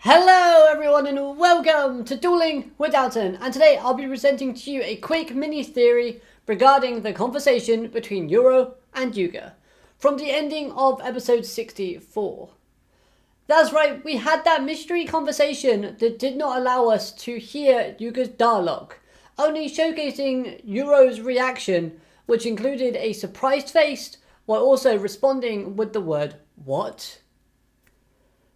Hello everyone and welcome to Dueling with Dalton, and today I'll be presenting to you a quick mini theory regarding the conversation between Euro and Yuga from the ending of episode 64. That's right, we had that mystery conversation that did not allow us to hear Yuga's dialogue, only showcasing Euro's reaction, which included a surprised face while also responding with the word "what?"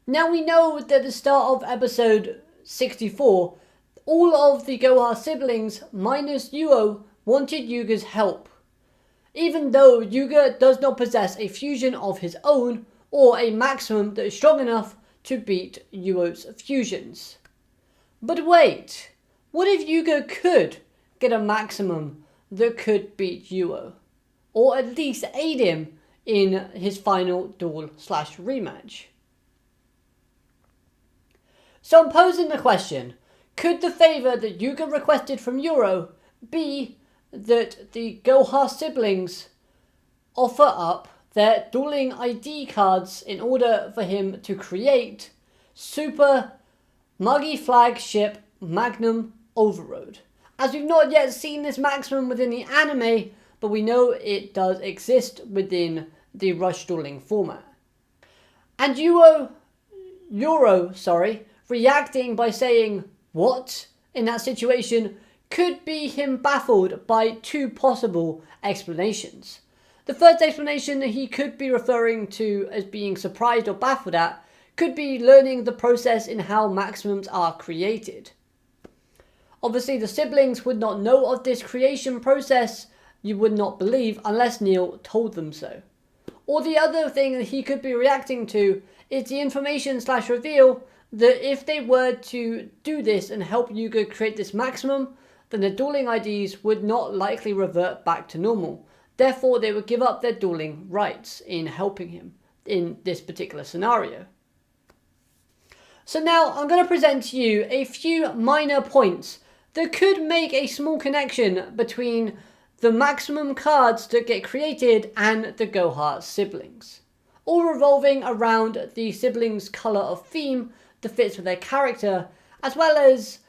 Now we know that at the start of episode 64, all of the Goha siblings, minus Yuo, wanted Yuga's help. Even though Yuga does not possess a fusion of his own, or a maximum that is strong enough to beat Yuo's fusions. But wait, what if Yuga could get a maximum that could beat Yuo? Or at least aid him in his final duel/rematch? So I'm posing the question, could the favour that Yuga requested from Euro be that the Goha siblings offer up their dueling ID cards in order for him to create Super Muggy Flagship Magnum Overload? As we've not yet seen this maximum within the anime, but we know it does exist within the Rush Dueling format. And Euro, reacting by saying "what?" in that situation could be him baffled by two possible explanations. The first explanation that he could be referring to as being surprised or baffled at could be learning the process in how maximums are created. Obviously the siblings would not know of this creation process, you would not believe, unless Neil told them so. Or the other thing that he could be reacting to is the information/reveal that if they were to do this and help Yuga create this maximum, then the dueling IDs would not likely revert back to normal. Therefore, they would give up their dueling rights in helping him in this particular scenario. So now I'm going to present to you a few minor points that could make a small connection between the maximum cards that get created and the Goha siblings, all revolving around the siblings' colour of theme that fits with their character, as well as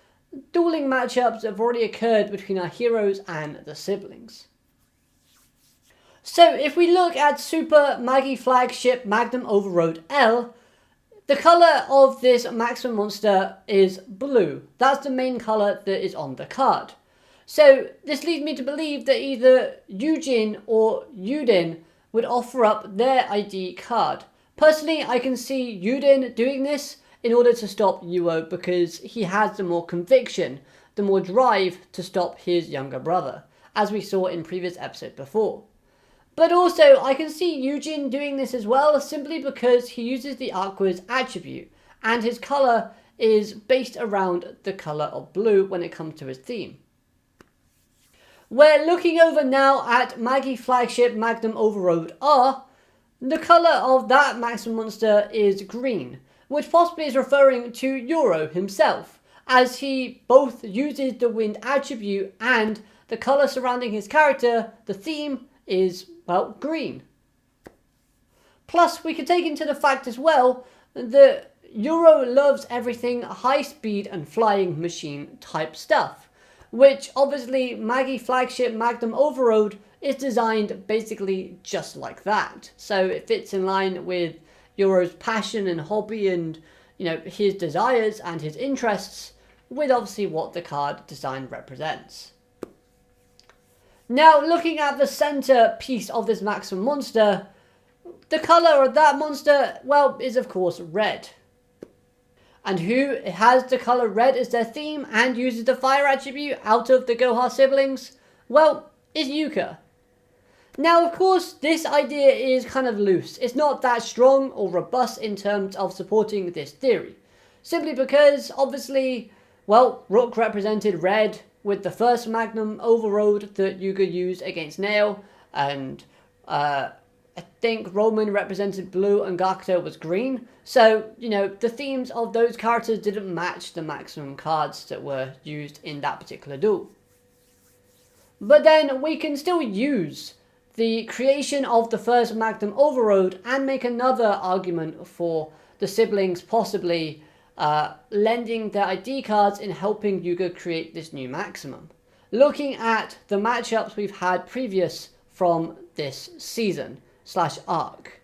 dueling matchups that have already occurred between our heroes and the siblings. So if we look at Super Maggie Flagship Magnum Overload L, the colour of this maximum monster is blue. That's the main colour that is on the card. So this leads me to believe that either Eugene or Yudin would offer up their ID card. Personally, I can see Yudin doing this in order to stop Yuo because he has the more conviction, the more drive to stop his younger brother, as we saw in previous episode before. But also, I can see Eugene doing this as well, simply because he uses the Aqua's attribute, and his colour is based around the colour of blue when it comes to his theme. We're looking over now at Maggie Flagship Magnum Overload R. The colour of that maximum monster is green, which possibly is referring to Euro himself, as he both uses the wind attribute and the colour surrounding his character, the theme, is, well, green. Plus, we could take into the fact as well that Euro loves everything high speed and flying machine type stuff, which obviously Maggie Flagship Magnum Overload is designed basically just like that. So it fits in line with Euro's passion and hobby and, his desires and his interests, with obviously what the card design represents. Now, looking at the center piece of this maximum monster, the color of that monster, well, is of course red. And who has the color red as their theme and uses the fire attribute out of the Goha siblings? Well, is Yuga. Now, of course, this idea is kind of loose. It's not that strong or robust in terms of supporting this theory. Simply because, obviously, well, Rook represented red with the first Magnum Overload that Yuga used against Nail, and I think Roman represented blue and Gakuto was green. So, the themes of those characters didn't match the maximum cards that were used in that particular duel. But then we can still use the creation of the first Magnum Overload and make another argument for the siblings possibly lending their ID cards in helping Yuga create this new maximum. Looking at the matchups we've had previous from this season / arc.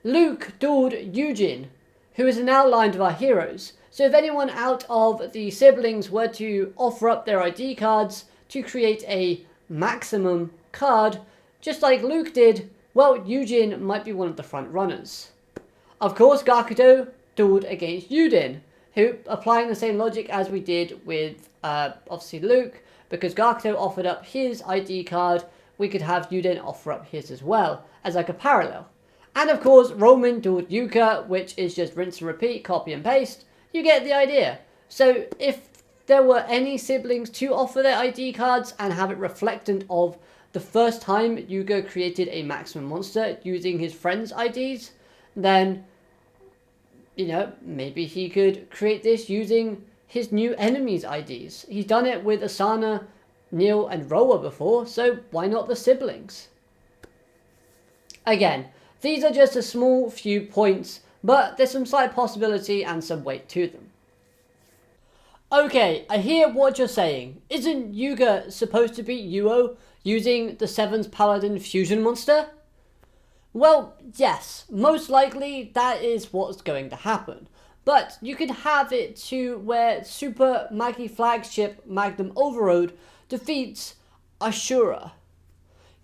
Luke dueled Eugene, who is an outline of our heroes. So if anyone out of the siblings were to offer up their ID cards to create a maximum card, just like Luke did, well, Eugene might be one of the front runners. Of course, Gakuto dueled against Yuden, who, applying the same logic as we did with, obviously, Luke, because Gakuto offered up his ID card, we could have Yuden offer up his as well, as like a parallel. And of course, Roman dueled Yuga, which is just rinse and repeat, copy and paste. You get the idea. So if there were any siblings to offer their ID cards and have it reflectant of the first time Yuga created a maximum monster using his friends' IDs, then, you know, maybe he could create this using his new enemies' IDs. He's done it with Asana, Neil, and Roa before, so why not the siblings? Again, these are just a small few points, but there's some slight possibility and some weight to them. Okay, I hear what you're saying. Isn't Yuga supposed to beat Yuo using the SEVENS Paladin fusion monster? Well, yes, most likely that is what's going to happen. But you could have it to where Super Maggie Flagship Magnum Overload defeats Ashura,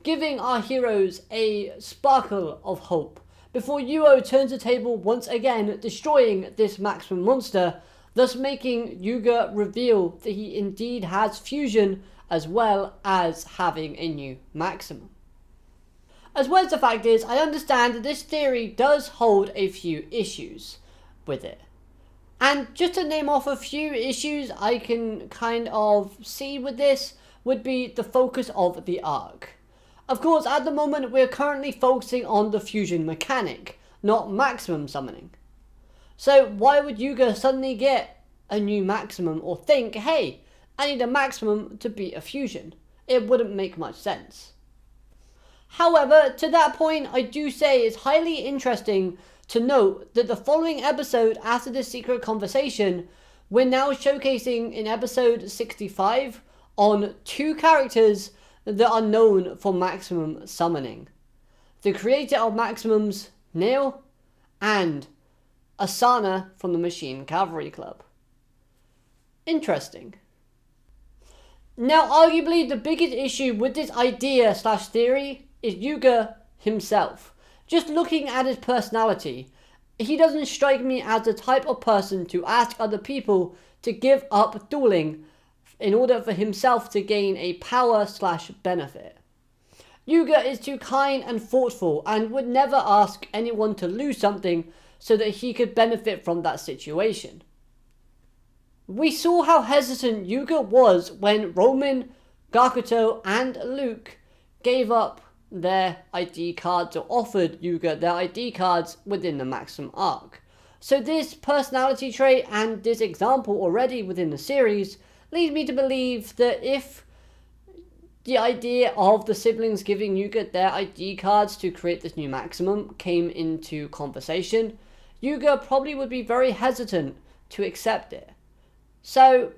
giving our heroes a sparkle of hope before Yuo turns the table once again, destroying this maximum monster, thus making Yuga reveal that he indeed has fusion as well as having a new maximum. As well as the fact is, I understand that this theory does hold a few issues with it. And just to name off a few issues I can kind of see with this would be the focus of the arc. Of course, at the moment we're currently focusing on the fusion mechanic, not maximum summoning. So why would Yuga suddenly get a new maximum or think, hey, I need a maximum to beat a fusion? It wouldn't make much sense. However, to that point, I do say it's highly interesting to note that the following episode after this secret conversation, we're now showcasing in episode 65 on 2 characters that are known for maximum summoning. The creator of maximums, Neil, and Asana from the Machine Cavalry Club. Interesting. Now, arguably the biggest issue with this idea / theory is Yuga himself. Just looking at his personality, he doesn't strike me as the type of person to ask other people to give up dueling in order for himself to gain a power / benefit. Yuga is too kind and thoughtful and would never ask anyone to lose something so that he could benefit from that situation. We saw how hesitant Yuga was when Roman, Gakuto, and Luke gave up their ID cards or offered Yuga their ID cards within the maximum arc. So this personality trait and this example already within the series leads me to believe that if the idea of the siblings giving Yuga their ID cards to create this new maximum came into conversation, Yuga probably would be very hesitant to accept it. So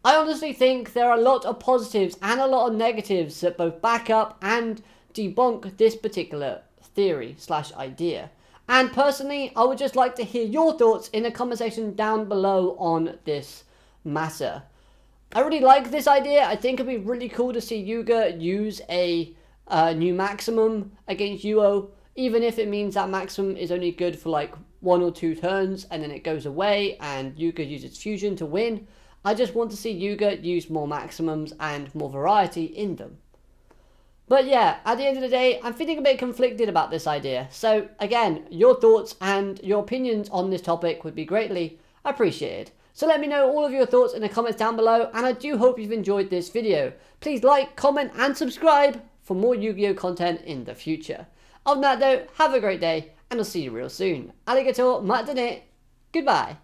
I honestly think there are a lot of positives and a lot of negatives that both back up and debunk this particular theory / idea. And personally, I would just like to hear your thoughts in the comment section down below on this matter. I really like this idea. I think it'd be really cool to see Yuga use a new maximum against Yuo, even if it means that maximum is only good for like 1 or 2 turns and then it goes away and Yuga uses fusion to win. I just want to see Yuga use more maximums and more variety in them. But yeah, at the end of the day, I'm feeling a bit conflicted about this idea. So again, your thoughts and your opinions on this topic would be greatly appreciated. So let me know all of your thoughts in the comments down below, and I do hope you've enjoyed this video. Please like, comment, and subscribe for more Yu-Gi-Oh content in the future. Other than that though, have a great day, and I'll see you real soon. Arigato, matane, goodbye.